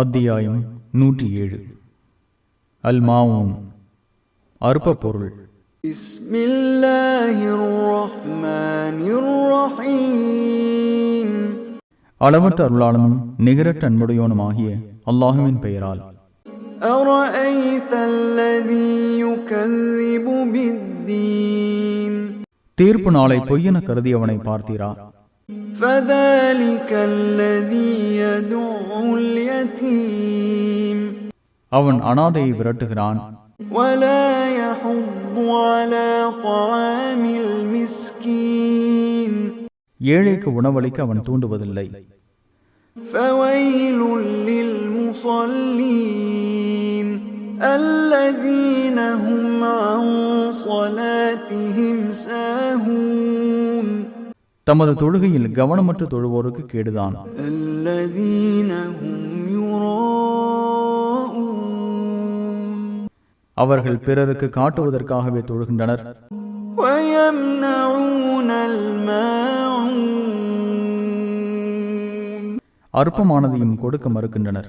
அத்தியாயம் 107. அல் மாஊன், அற்ப பொருள். அளவற்ற அருளாளனும் நிகரற்ற அன்புடையோனுமாகிய அல்லாஹுவின் பெயரால். தீர்ப்பு நாளை பொய்யென கருதியவனை பார்த்தீரா? அவன் அனாதையை விரட்டுகிறான், ஏழைக்கு உணவளிக்க அவன் தூண்டுவதில்லை. தமது தொழுகையில் கவனமற்று தொழுவோருக்கு கேடுதான். அவர்கள் பிறருக்கு காட்டுவதற்காகவே தொழுகின்றனர். அற்பமானதையும் கொடுக்க மறுக்கின்றனர்.